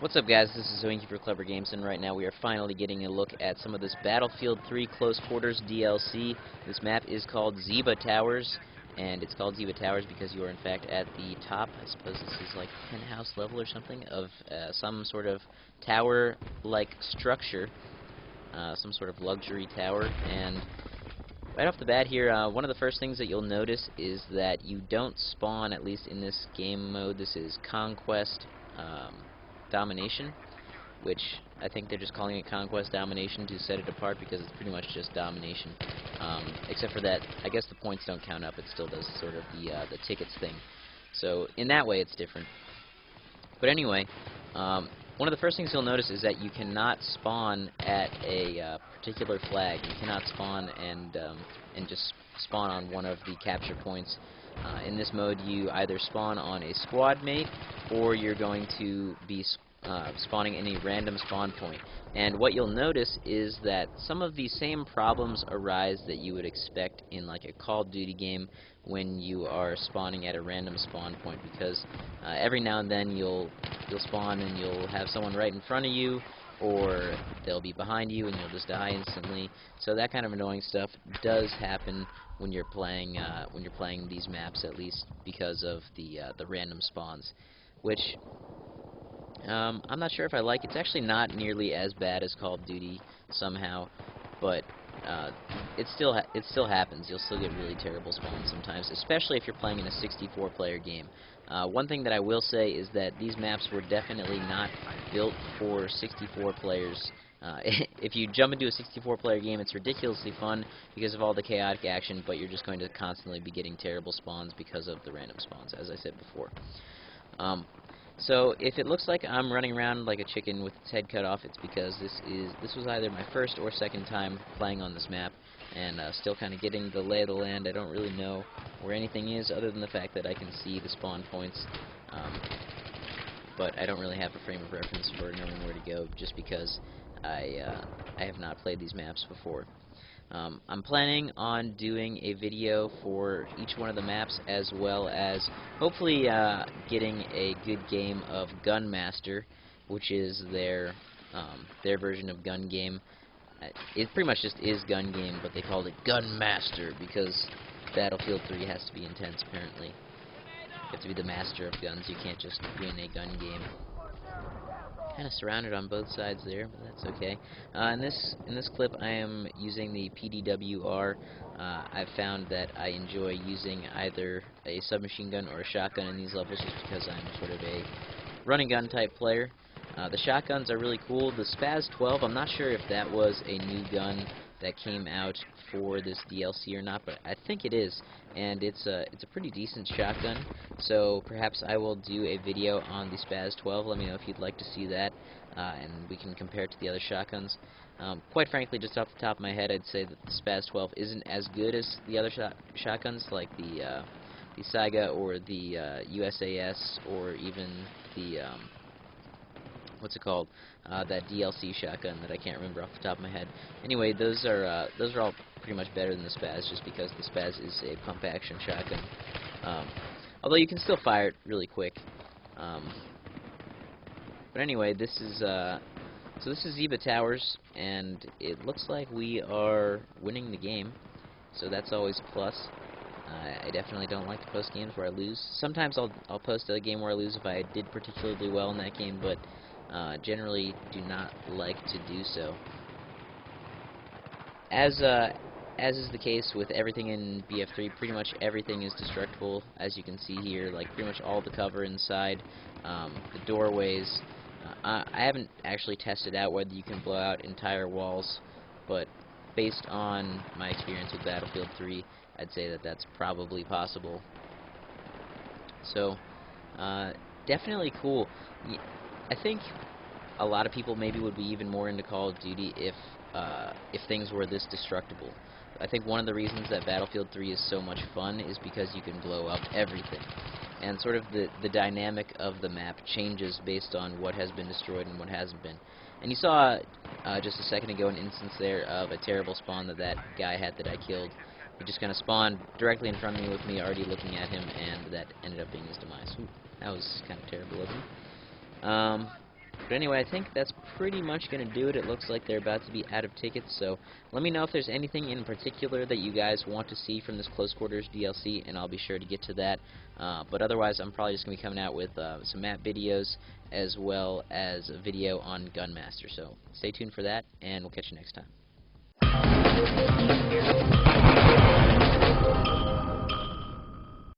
What's up, guys? This is Zoinky for Clever Games, and right now we are finally getting a look at some of this Battlefield 3 Close Quarters DLC. This map is called Ziba Towers, and it's called Ziba Towers because you are in fact at the top. I suppose this is like penthouse level or something of some sort of tower-like structure, some sort of luxury tower. And right off the bat here, one of the first things that you'll notice is that you don't spawn, at least in this game mode. This is Conquest Domination, which I think they're just calling it Conquest Domination to set it apart because it's pretty much just domination. Except for that, I guess the points don't count up. It still does sort of the tickets thing. So in that way, it's different. But anyway, one of the first things you'll notice is that you cannot spawn at a particular flag. You cannot spawn and just spawn on one of the capture points. In this mode, you either spawn on a squad mate, or you're going to be spawning in a random spawn point. And what you'll notice is that some of the same problems arise that you would expect in like a Call of Duty game when you are spawning at a random spawn point, because every now and then you'll spawn and you'll have someone right in front of you, or they'll be behind you and you'll just die instantly. So that kind of annoying stuff does happen when you're playing these maps, at least because of the random spawns, which I'm not sure if I like. It's actually not nearly as bad as Call of Duty somehow, but it still happens. You'll still get really terrible spawns sometimes, especially if you're playing in a 64-player game. One thing that I will say is that these maps were definitely not built for 64 players. If you jump into a 64-player game, it's ridiculously fun because of all the chaotic action, but you're just going to constantly be getting terrible spawns because of the random spawns, as I said before. So if it looks like I'm running around like a chicken with its head cut off, it's because this was either my first or second time playing on this map, and still kind of getting the lay of the land. I don't really know where anything is other than the fact that I can see the spawn points, but I don't really have a frame of reference for knowing where to go, just because I have not played these maps before. I'm planning on doing a video for each one of the maps, as well as hopefully getting a good game of Gunmaster, which is their version of Gun Game. It pretty much just is Gun Game, but they called it Gunmaster because Battlefield 3 has to be intense, apparently. You have to be the master of guns. You can't just win a gun game. Kind of surrounded on both sides there, but that's okay. In this clip, I am using the PDWR. I've found that I enjoy using either a submachine gun or a shotgun in these levels, just because I'm sort of a running gun type player. The shotguns are really cool. The Spaz 12, I'm not sure if that was a new gun that came out for this DLC or not, but I think it is, and it's a pretty decent shotgun. So perhaps I will do a video on the Spaz 12. Let me know if you'd like to see that, and we can compare it to the other shotguns. Quite frankly, just off the top of my head, I'd say that the Spaz 12 isn't as good as the other shotguns, like the Saiga or the USAS, or even the what's it called? That DLC shotgun that I can't remember off the top of my head. Anyway, those are all pretty much better than the Spaz, just because the Spaz is a pump-action shotgun. Although you can still fire it really quick. But anyway, this is Ziba Towers, and it looks like we are winning the game, so that's always a plus. I definitely don't like to post games where I lose. Sometimes I'll post a game where I lose if I did particularly well in that game, but generally do not like to do so. As is the case with everything in BF3, pretty much everything is destructible, as you can see here. Like pretty much all the cover inside, the doorways. I haven't actually tested out whether you can blow out entire walls, but based on my experience with Battlefield 3, I'd say that that's probably possible. So, definitely cool. I think a lot of people maybe would be even more into Call of Duty if things were this destructible. I think one of the reasons that Battlefield 3 is so much fun is because you can blow up everything. And sort of the dynamic of the map changes based on what has been destroyed and what hasn't been. And you saw just a second ago an instance there of a terrible spawn that guy had that I killed. He just kind of spawned directly in front of me with me already looking at him, and that ended up being his demise. Ooh, that was kind of terrible of him. But anyway, I think that's pretty much going to do it. It looks like they're about to be out of tickets, so let me know if there's anything in particular that you guys want to see from this Close Quarters DLC, and I'll be sure to get to that. But otherwise, I'm probably just going to be coming out with some map videos as well as a video on Gunmaster. So stay tuned for that, and we'll catch you next time.